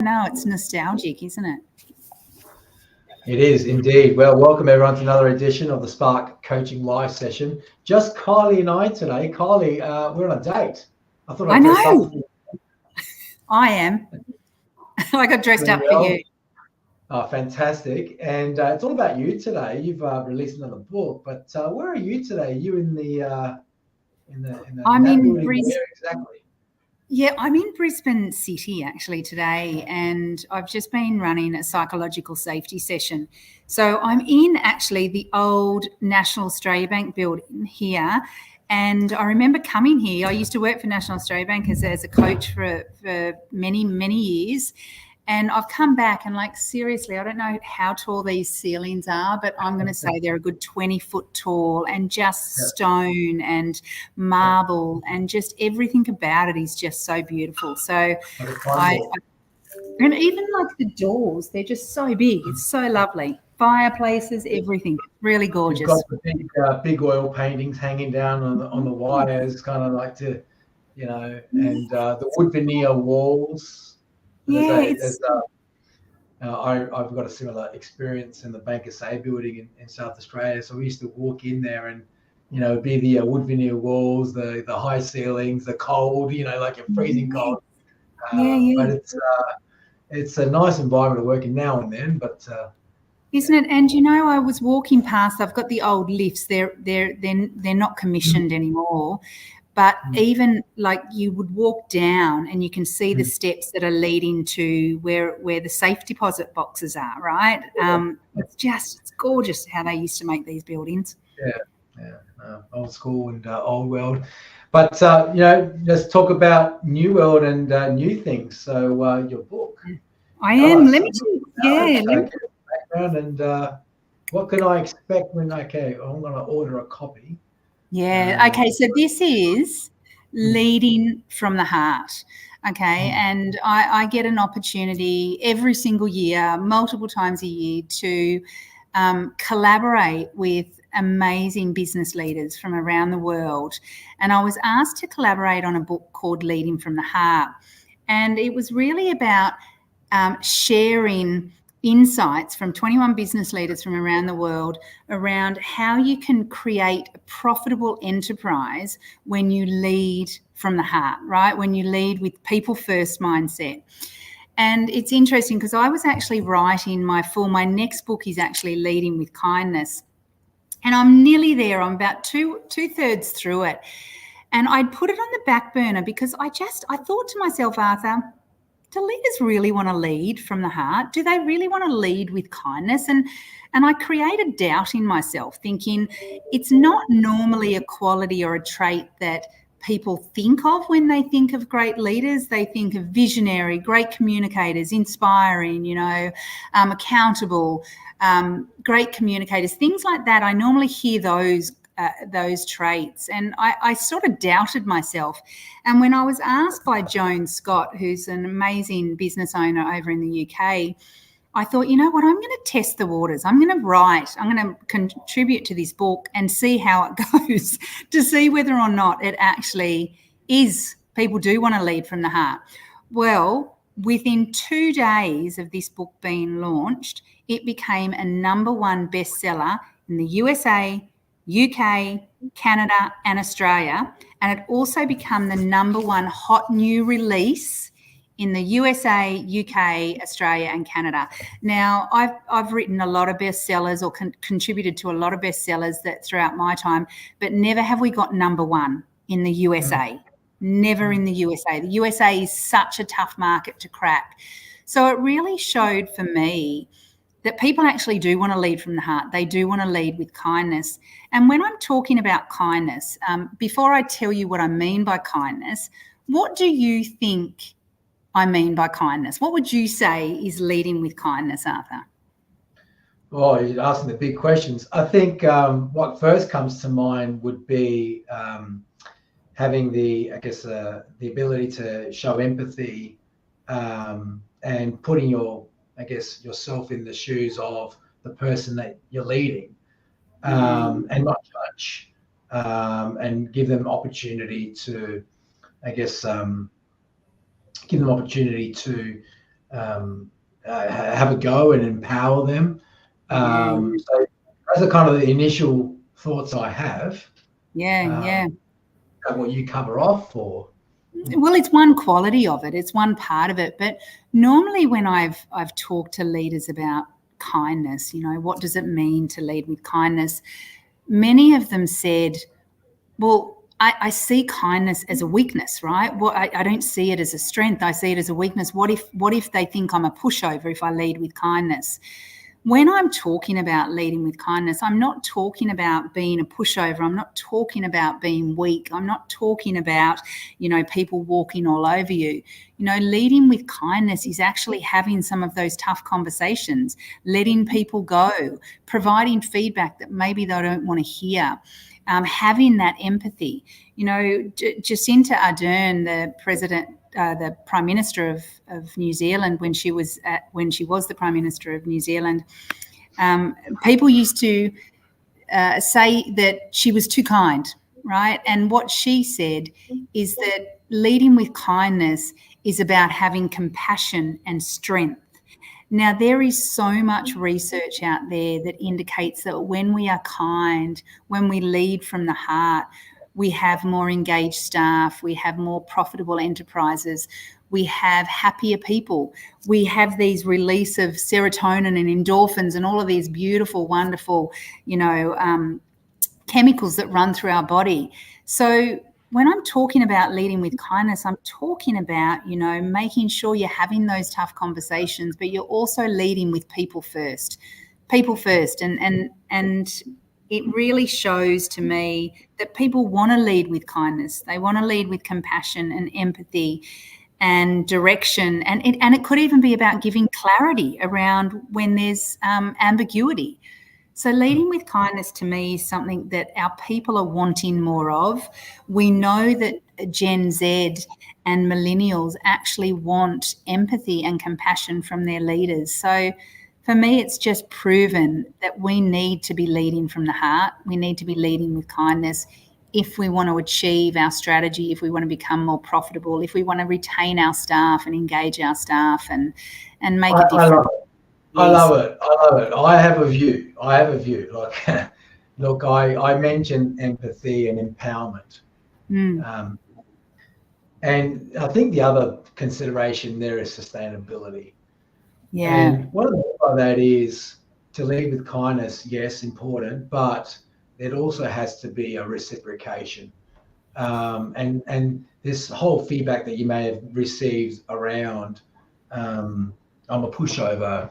know, it's nostalgic, isn't it? It is indeed. Well, welcome everyone to another edition of the Spark Coaching Live session. Just Kylie and I today. Kylie, we're on a date. I thought I'd dress up for you. I am. I got dressed up for you. Oh, fantastic. And it's all about you today. You've released another book, but where are you today? Are you in the I'm in Brisbane. Exactly. Yeah, I'm in Brisbane City actually today, and I've just been running a psychological safety session. So I'm in actually the old National Australia Bank building here. And I remember coming here. I used to work for National Australia Bank as a coach for many, many years. And I've come back and, like, seriously, I don't know how tall these ceilings are, but I'm going to say they're a good 20 foot tall, and just stone and marble, and just everything about it is just so beautiful. So and even like the doors, they're just so big. It's so lovely. Fireplaces, everything, really gorgeous. You've got the big oil paintings hanging down on the wires, kind of like to, and the wood veneer walls. Yeah, I've got a similar experience in the Bank SA building in South Australia. So we used to walk in there and, it'd be the wood veneer walls, the high ceilings, the cold, like you're freezing cold. But it's a nice environment to work in now and then. But isn't it? And I was walking past. I've got the old lifts. They're not commissioned anymore. But even like you would walk down and you can see the steps that are leading to where the safe deposit boxes are, right? It's gorgeous how they used to make these buildings. Old school and old world. But, let's talk about new world and new things. So your book. I am. Let me tell you. Background and what can I expect when, I'm going to order a copy. Yeah. Okay. So this is Leading from the Heart. Okay. And I get an opportunity every single year, multiple times a year, to collaborate with amazing business leaders from around the world. And I was asked to collaborate on a book called Leading from the Heart. And it was really about sharing insights from 21 business leaders from around the world around how you can create a profitable enterprise when you lead from the heart, right? When you lead with people first mindset. And it's interesting because I was actually writing my next book is actually Leading with Kindness. And I'm nearly there. I'm about two-thirds through it. And I'd put it on the back burner because I thought to myself, Arthur, do leaders really want to lead from the heart? Do they really want to lead with kindness? And I created doubt in myself, thinking it's not normally a quality or a trait that people think of when they think of great leaders. They think of visionary, great communicators, inspiring, accountable, great communicators, things like that. I normally hear those traits, and I sort of doubted myself. And when I was asked by Joan Scott, who's an amazing business owner over in the UK, I thought, you know what, I'm going to test the waters. I'm going to contribute to this book and see how it goes, to see whether or not it actually is, people do want to lead from the heart. Well, within 2 days of this book being launched, it became a #1 bestseller in the USA, UK, Canada and Australia, and it also became the #1 hot new release in the USA, UK, Australia and Canada. Now, I've written a lot of bestsellers or contributed to a lot of bestsellers that throughout my time, but never have we got #1 in the USA. Never in the USA. The USA is such a tough market to crack. So it really showed for me that people actually do want to lead from the heart. They do want to lead with kindness. And when I'm talking about kindness, before I tell you what I mean by kindness, what do you think I mean by kindness? What would you say is leading with kindness, Arthur? Oh, you're asking the big questions. I think what first comes to mind would be having the ability to show empathy and putting yourself in the shoes of the person that you're leading, and not judge, and give them opportunity to, have a go and empower them. So those are kind of the initial thoughts I have. Yeah. What you cover off for. Well, it's one quality of it. It's one part of it. But normally when I've talked to leaders about kindness, what does it mean to lead with kindness? Many of them said, well, I see kindness as a weakness, right? Well, I don't see it as a strength. I see it as a weakness. What if they think I'm a pushover if I lead with kindness? When I'm talking about leading with kindness, I'm not talking about being a pushover. I'm not talking about being weak. I'm not talking about, people walking all over you. Leading with kindness is actually having some of those tough conversations, letting people go, providing feedback that maybe they don't want to hear. Having that empathy. Jacinda Ardern, the Prime Minister of New Zealand, when she was the Prime Minister of New Zealand, people used to say that she was too kind, right? And what she said is that leading with kindness is about having compassion and strength. Now, there is so much research out there that indicates that when we are kind, when we lead from the heart, we have more engaged staff, we have more profitable enterprises, we have happier people, we have these release of serotonin and endorphins and all of these beautiful, wonderful, chemicals that run through our body. So when I'm talking about leading with kindness, I'm talking about, making sure you're having those tough conversations, but you're also leading with people first. And it really shows to me that people want to lead with kindness. They want to lead with compassion and empathy and direction. And it could even be about giving clarity around when there's ambiguity. So leading with kindness to me is something that our people are wanting more of. We know that Gen Z and millennials actually want empathy and compassion from their leaders. So for me, it's just proven that we need to be leading from the heart. We need to be leading with kindness if we want to achieve our strategy, if we want to become more profitable, if we want to retain our staff and engage our staff and make a difference. I love it. I have a view. Like, look, I mentioned empathy and empowerment. And I think the other consideration there is sustainability. Yeah. And what I mean by that is to lead with kindness, yes, important, but it also has to be a reciprocation. And this whole feedback that you may have received around, I'm a pushover.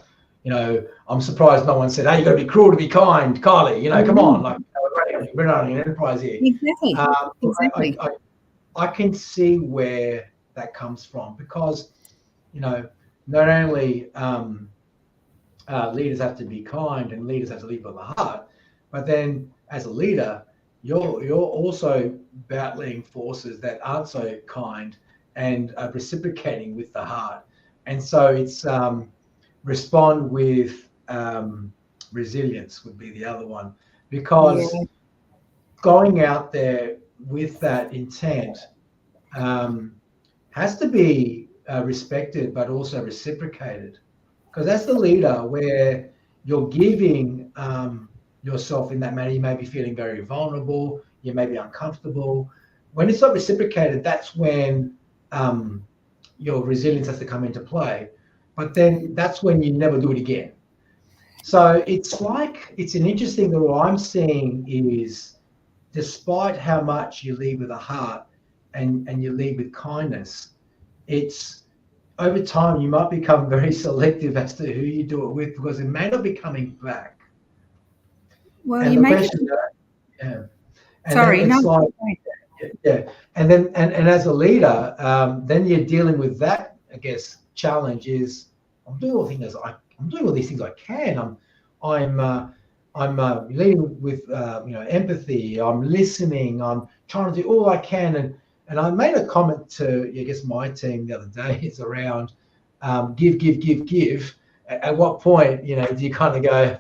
I'm surprised no one said, "Hey, you got to be cruel to be kind, Kylie." Come on, like we're running an enterprise here. Exactly. I can see where that comes from because, not only leaders have to be kind and leaders have to lead with the heart, but then as a leader, you're also battling forces that aren't so kind and are reciprocating with the heart. And so it's respond with resilience would be the other one, because going out there with that intent has to be respected, but also reciprocated. Because as the leader, where you're giving yourself in that manner, you may be feeling very vulnerable, you may be uncomfortable. When it's not reciprocated, that's when your resilience has to come into play. But then that's when you never do it again. So it's an interesting thing. What I'm seeing is, despite how much you lead with a heart and you lead with kindness, it's over time you might become very selective as to who you do it with, because it may not be coming back. Well, and you make it. Yeah. And Sorry, it's no. Yeah. And then and as a leader, then you're dealing with that, I guess, challenge is I'm doing all these things I can. I'm leading with empathy. I'm listening. I'm trying to do all I can. And I made a comment to, I guess, my team the other day is around give. At what point, do you kind of go,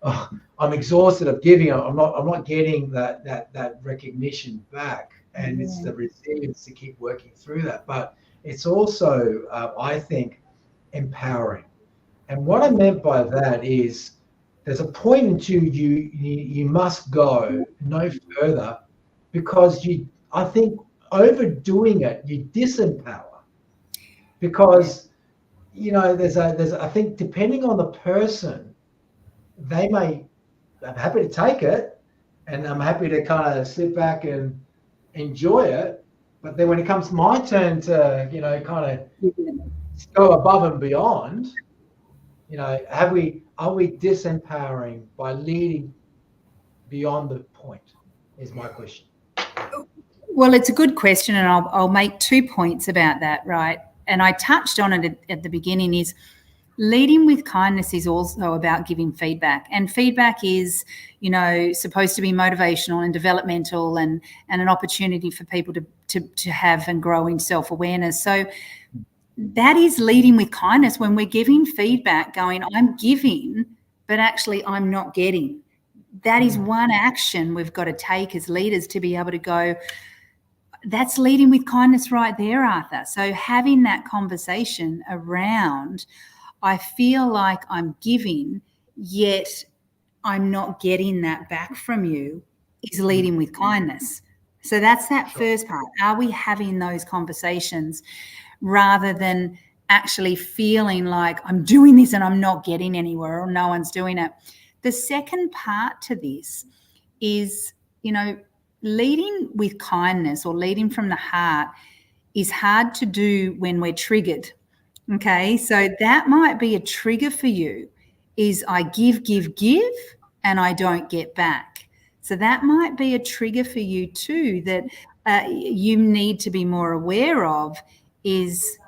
oh, I'm exhausted of giving. I'm not getting that recognition back, and it's the resilience to keep working through that. But it's also, I think, empowering. And what I meant by that is there's a point until you must go no further, because I think overdoing it, you disempower. Because there's I think depending on the person, I'm happy to take it, and I'm happy to kind of sit back and enjoy it. But then when it comes my turn to, kind of go above and beyond, are we disempowering by leading beyond the point, is my question. Well, it's a good question, and I'll make 2 points about that, right? And I touched on it at the beginning, is leading with kindness is also about giving feedback. And feedback is, supposed to be motivational and developmental and an opportunity for people to have and grow in self-awareness. So that is leading with kindness when we're giving feedback, going, I'm giving, but actually I'm not getting. That is one action we've got to take as leaders, to be able to go, that's leading with kindness right there, Arthur. So having that conversation around, I feel like I'm giving, yet I'm not getting that back from you, is leading with kindness. So that's that first part. Are we having those conversations rather than actually feeling like I'm doing this and I'm not getting anywhere, or no one's doing it? The second part to this is, leading with kindness or leading from the heart is hard to do when we're triggered. Okay, so that might be a trigger for you, is I give, and I don't get back. So that might be a trigger for you too, that you need to be more aware of, is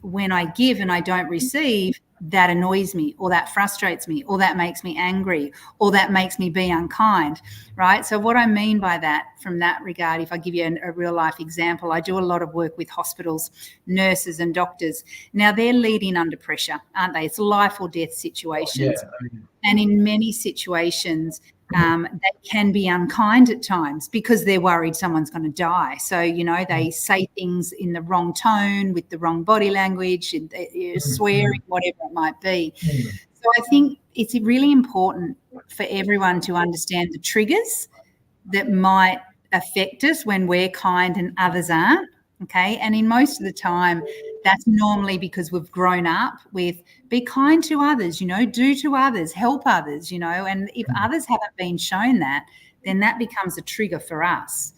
when I give and I don't receive, that annoys me, or that frustrates me, or that makes me angry, or that makes me be unkind, right? So what I mean by that, from that regard, if I give you a real life example, I do a lot of work with hospitals, nurses and doctors. Now they're leading under pressure, aren't they? It's life or death situations. Yeah. And in many situations, they can be unkind at times because they're worried someone's going to die. So, they say things in the wrong tone, with the wrong body language, swearing, whatever it might be. So I think it's really important for everyone to understand the triggers that might affect us when we're kind and others aren't. Okay. And in most of the time, that's normally because we've grown up with be kind to others, do to others, help others, and if others haven't been shown that, then that becomes a trigger for us.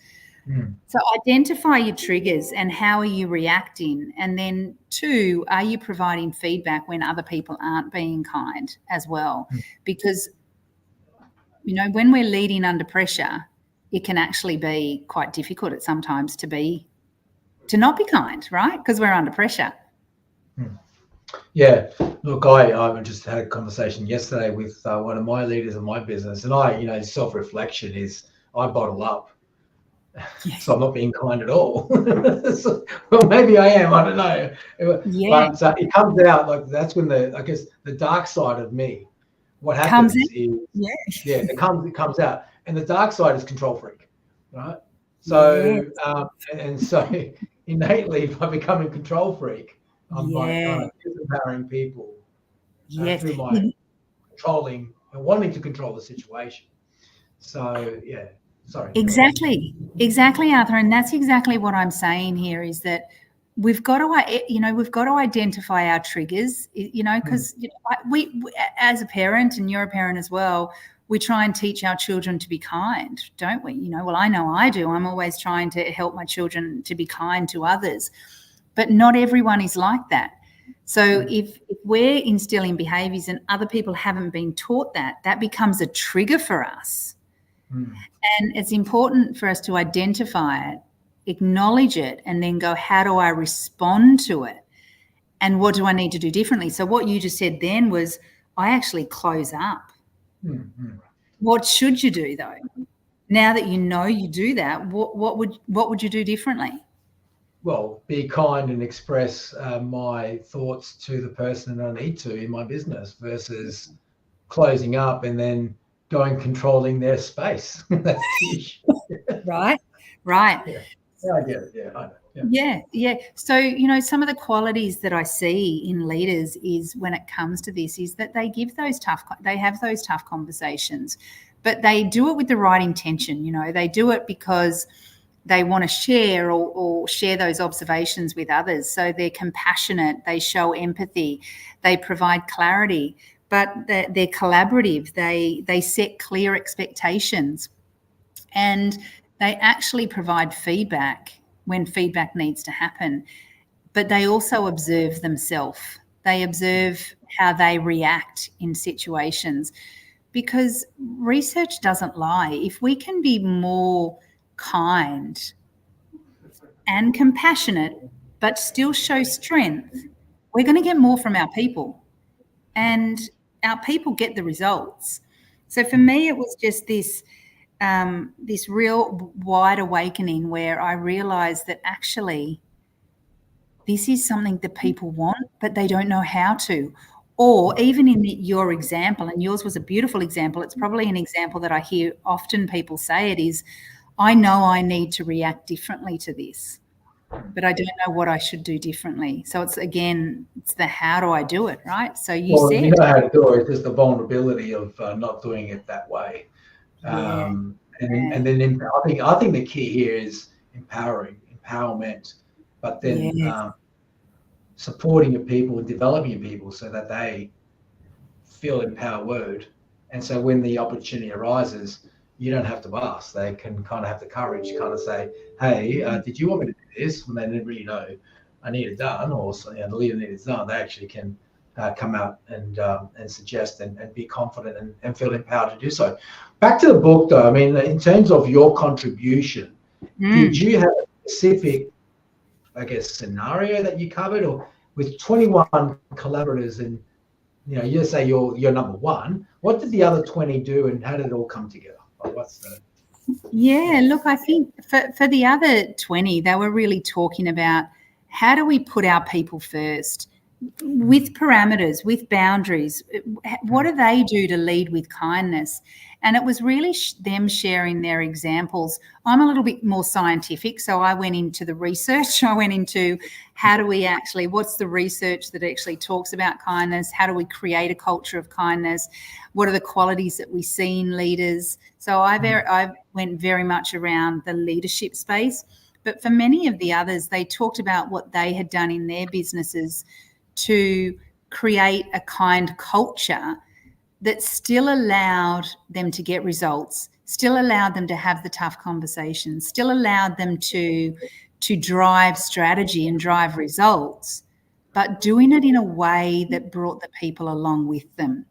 So identify your triggers and how are you reacting? And then 2, are you providing feedback when other people aren't being kind as well? Because, when we're leading under pressure, it can actually be quite difficult at sometimes to not be kind, right? Because we're under pressure. Yeah, look, I just had a conversation yesterday with one of my leaders in my business, and self-reflection is I bottle up. Yes. So I'm not being kind at all. Well, maybe I am, I don't know. Yeah. But it comes out, like that's when the dark side of me, what happens it comes out. And the dark side is control freak, right? So, so innately by becoming control freak, I'm by kind of disempowering people through my controlling and wanting to control the situation. So, sorry. Exactly, Arthur. And that's exactly what I'm saying here, is that we've got to identify our triggers, because we, as a parent, and you're a parent as well, we try and teach our children to be kind, don't we? Well, I know I do. I'm always trying to help my children to be kind to others, but not everyone is like that. So if we're instilling behaviours and other people haven't been taught that becomes a trigger for us. And it's important for us to identify it, acknowledge it, and then go, how do I respond to it? And what do I need to do differently? So what you just said then was, I actually close up. What should you do though? Now that you do that, what would you do differently? Well, be kind and express my thoughts to the person that I need to in my business, versus closing up and then going controlling their space. That's the issue. Right. Yeah, I get it. Yeah, I know. Yeah. So, some of the qualities that I see in leaders is when it comes to this is that they have those tough conversations, but they do it with the right intention. They do it because they want to share or share those observations with others. So they're compassionate, they show empathy, they provide clarity, but they're collaborative. They set clear expectations, and they actually provide feedback when feedback needs to happen. But they also observe themselves. They observe how they react in situations, because research doesn't lie. If we can be more kind and compassionate, but still show strength, we're going to get more from our people, and our people get the results. So for me, it was just this real wide awakening where I realized that actually this is something that people want, but they don't know how to. Or even in your example, and yours was a beautiful example, it's probably an example that I hear often people say it is, I know I need to react differently to this, but I don't know what I should do differently. So it's the how do I do it, right? So you know how to do it. It's just the vulnerability of not doing it that way. And then I think the key here is empowerment, but then supporting your people and developing your people so that they feel empowered. And so when the opportunity arises, you don't have to ask. They can kind of have the courage to kind of say, hey, did you want me to do this? When they didn't really know I need it done, or the leader needs it done, they actually can come out and suggest and be confident and feel empowered to do so. Back to the book, though. I mean, in terms of your contribution, did you have a specific, I guess, scenario that you covered, or with 21 collaborators and you say you're number one, what did the other 20 do, and how did it all come together? Like, look, I think for the other 20, they were really talking about how do we put our people first with parameters, with boundaries. What do they do to lead with kindness? And it was really them sharing their examples. I'm a little bit more scientific, so I went into the research. I went into what's the research that actually talks about kindness? How do we create a culture of kindness? What are the qualities that we see in leaders? So I went very much around the leadership space. But for many of the others, they talked about what they had done in their businesses to create a kind culture that still allowed them to get results, still allowed them to have the tough conversations, still allowed them to drive strategy and drive results, but doing it in a way that brought the people along with them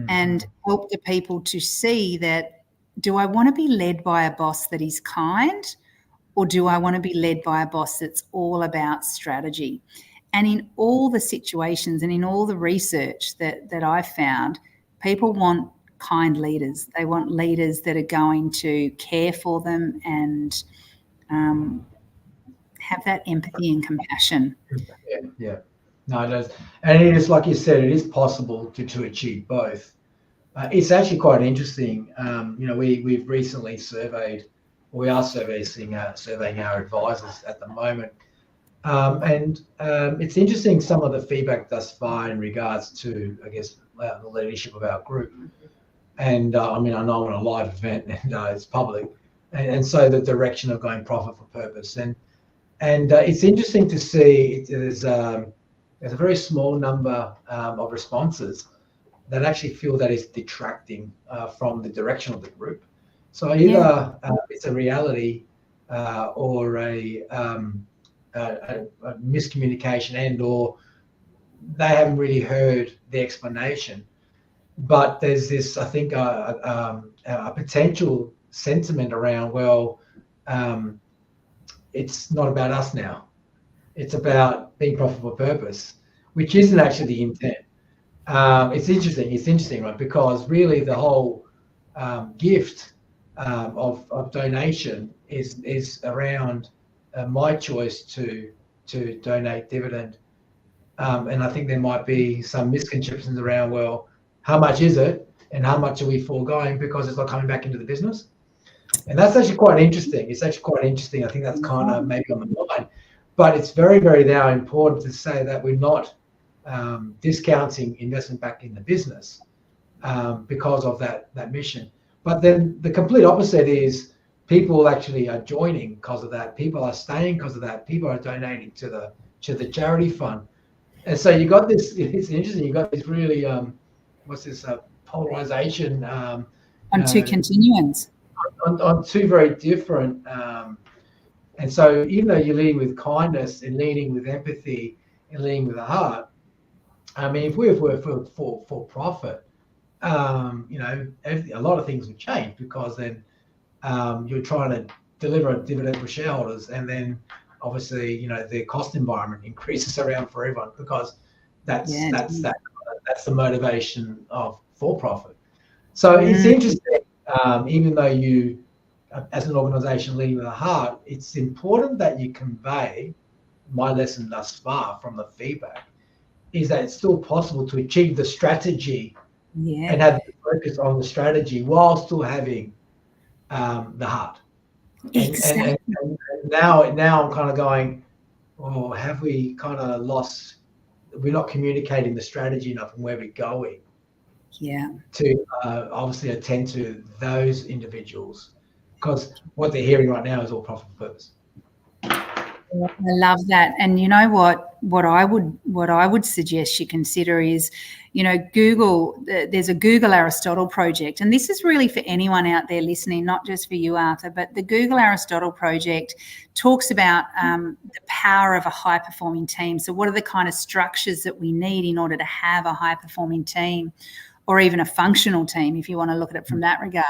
and helped the people to see that, do I want to be led by a boss that is kind, or do I want to be led by a boss that's all about strategy? And in all the situations and in all the research that I've found, people want kind leaders. They want leaders that are going to care for them and have that empathy and compassion. Yeah. No, it does. And it is, like you said, it is possible to achieve both. It's actually quite interesting. We've recently surveyed, or we are surveying our advisors at the moment. And it's interesting, some of the feedback thus far in regards to, I guess, the leadership of our group. And I know I'm on a live event and it's public. And so the direction of going profit for purpose. And it's interesting to see there's a very small number of responses that actually feel that it's detracting from the direction of the group. So either it's a reality or a miscommunication, and or they haven't really heard the explanation. But there's this, I think, a potential sentiment around, it's not about us now. It's about being profitable purpose, which isn't actually the intent. It's interesting, right? Because really the whole gift of donation is around my choice to donate dividend. And I think there might be some misconceptions around, how much is it and how much are we foregoing because it's not coming back into the business? And that's actually quite interesting. It's actually quite interesting. I think that's kind of maybe on the mind. But it's very, very now important to say that we're not discounting investment back in the business because of that mission. But then the complete opposite is people actually are joining because of that. People are staying because of that. People are donating to the charity fund. And so you got this, it's interesting, you got this really, polarization. On two continuums. On two very different, and so even though you're leading with kindness and leading with empathy and leading with the heart, I mean, if we were for profit, a lot of things would change, because then you're trying to deliver a dividend for shareholders, and then obviously the cost environment increases around for everyone, because that's the motivation of for profit. So it's interesting, even though you, as an organization leading with a heart, it's important that you convey, my lesson thus far from the feedback is that it's still possible to achieve the strategy and have the focus on the strategy while still having the heart. Exactly. And now I'm kind of going, oh, have we kind of lost, we're not communicating the strategy enough and where we're going to obviously attend to those individuals, because what they're hearing right now is all profit for purpose. I love that. And you know what I would suggest you consider is, Google, there's a Google Aristotle project, and this is really for anyone out there listening, not just for you, Arthur, but the Google Aristotle project talks about the power of a high performing team. So what are the kind of structures that we need in order to have a high performing team, or even a functional team, if you want to look at it from that regard?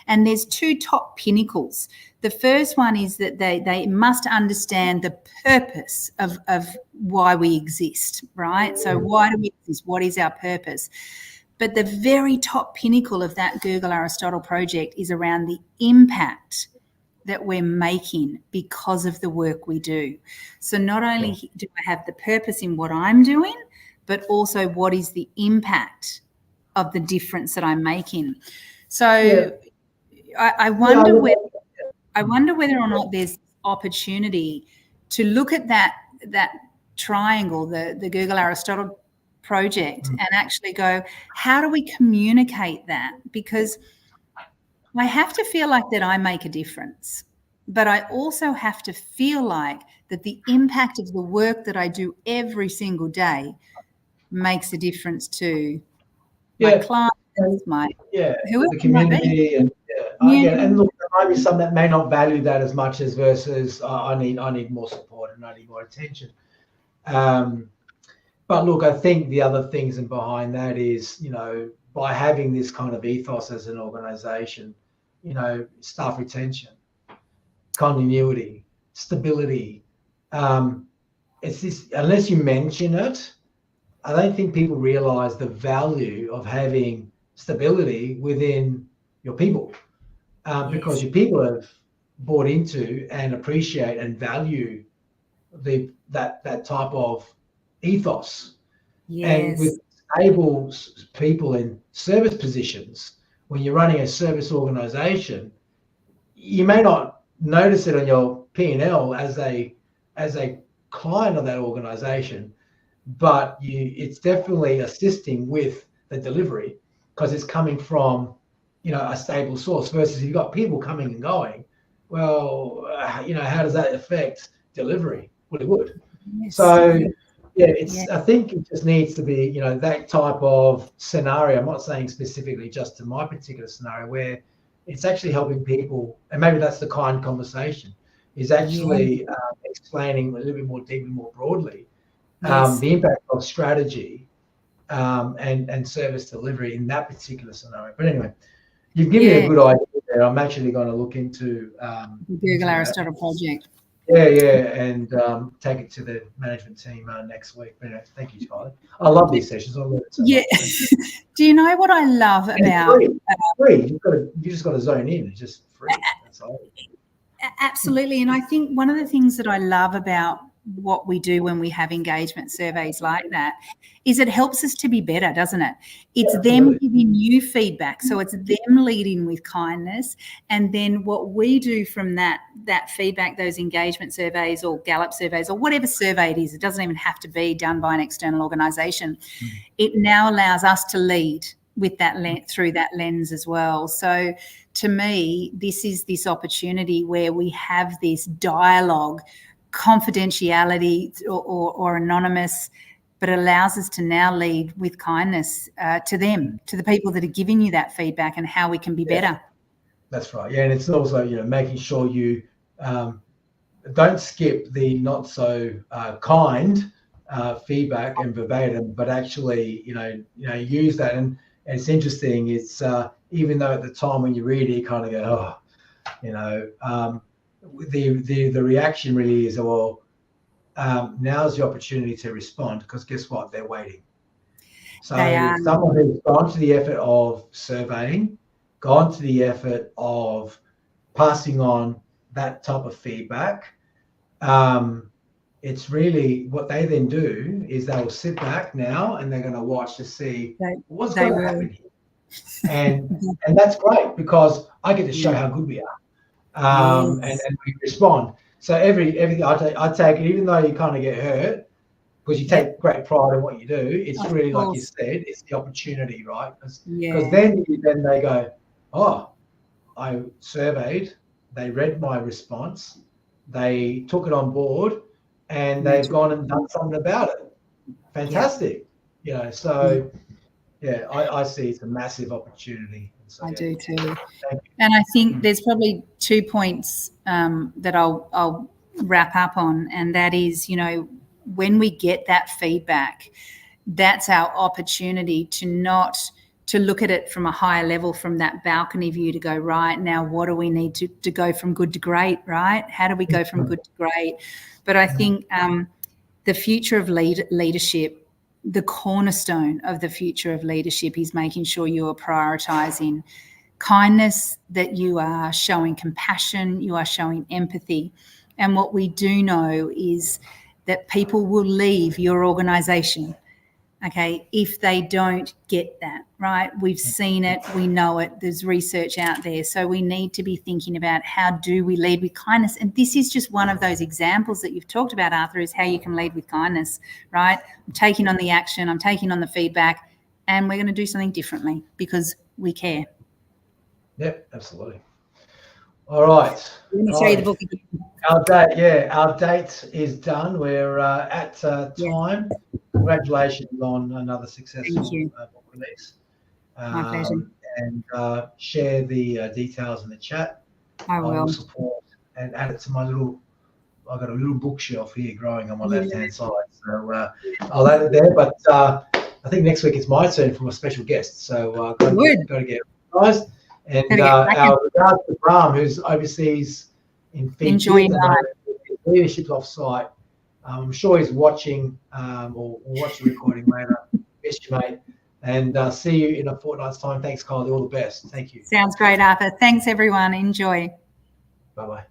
And there's two top pinnacles. The first one is that they must understand the purpose of why we exist, right? So why do we exist? What is our purpose? But the very top pinnacle of that Google Aristotle project is around the impact that we're making because of the work we do. So not only do I have the purpose in what I'm doing, but also what is the impact of the difference that I'm making. So I wonder whether or not there's opportunity to look at that triangle, the Google Aristotle project, and actually go, how do we communicate that? Because I have to feel like that I make a difference, but I also have to feel like that the impact of the work that I do every single day makes a difference to my clients, the community, and and look, there might be some that may not value that as much as versus I need more support and I need more attention. But look, I think the other things and behind that is, by having this kind of ethos as an organization, staff retention, continuity, stability. It's this, unless you mention it, I don't think people realize the value of having stability within your people, because your people have bought into and appreciate and value that type of ethos. And with stable people in service positions, when you're running a service organization, you may not notice it on your P&L as a client of that organization, but it's definitely assisting with the delivery, because it's coming from a stable source, versus if you've got people coming and going, well, how does that affect delivery? Well, it would. So I think it just needs to be that type of scenario. I'm not saying specifically just to my particular scenario, where it's actually helping people, and maybe that's the kind conversation, is actually explaining a little bit more deeply, more broadly, the impact of strategy and service delivery in that particular scenario. But anyway, you've given me a good idea there. I'm actually going to look into the Google Aristotle project. And take it to the management team next week. But anyway, thank you, Kylie. I love these sessions. I love it so much. Do you know what I love about free? You just got to zone in. It's just free. That's all. Absolutely. And I think one of the things that I love about what we do when we have engagement surveys like that is it helps us to be better, doesn't it? It's them giving you feedback. So it's them leading with kindness. And then what we do from that feedback, those engagement surveys or Gallup surveys or whatever survey it is, it doesn't even have to be done by an external organisation. It now allows us to lead with that through that lens as well. So to me, this is this opportunity where we have this dialogue, confidentiality or anonymous, but it allows us to now lead with kindness to them, to the people that are giving you that feedback and how we can be better. That's right. Yeah, and it's also, making sure you don't skip the not so kind feedback and verbatim, but actually, use that. And it's interesting. It's even though at the time when you read it, you kind of go, the reaction really is, well, now's the opportunity to respond, because guess what? They're waiting. So someone who's gone to the effort of surveying, gone to the effort of passing on that type of feedback, it's really what they then do is they'll sit back now and they're going to watch to see what's going to happen here. And that's great, because I get to show how good we are, and we respond. So everything I take it, even though you kind of get hurt, because you take great pride in what you do, it's really, like you said, it's the opportunity, right? Because then they go, oh, I surveyed, they read my response, they took it on board, and they've gone and done something about it. Fantastic. So I see it's a massive opportunity. So, I do too. And I think there's probably 2 points that I'll wrap up on, and that is, when we get that feedback, that's our opportunity to look at it from a higher level, from that balcony view, to go, right, now what do we need to go from good to great, right? How do we go from good to great? But I think the future of leadership, the cornerstone of the future of leadership is making sure you are prioritising kindness, that you are showing compassion, you are showing empathy. And what we do know is that people will leave your organisation, okay, if they don't get that, right? We've seen it, we know it, there's research out there. So we need to be thinking about, how do we lead with kindness? And this is just one of those examples that you've talked about, Arthur, is how you can lead with kindness, right? I'm taking on the action, I'm taking on the feedback, and we're going to do something differently because we care. Yep, absolutely. All right. Let me show you the book again. Our date is done. We're at time. Congratulations on another successful book release. My pleasure. And share the details in the chat. I will support and add it to my I've got a little bookshelf here growing on my left-hand side. So I'll add it there. But I think next week it's my turn for a special guest. So got to get organised. And our regards to Bram, who's overseas in Fiji, enjoying leadership off-site. I'm sure he's watching or watch the recording later. Miss you, mate. And see you in a fortnight's time. Thanks, Kylie. All the best. Thank you. Sounds great, Arthur. Thanks, everyone. Enjoy. Bye-bye.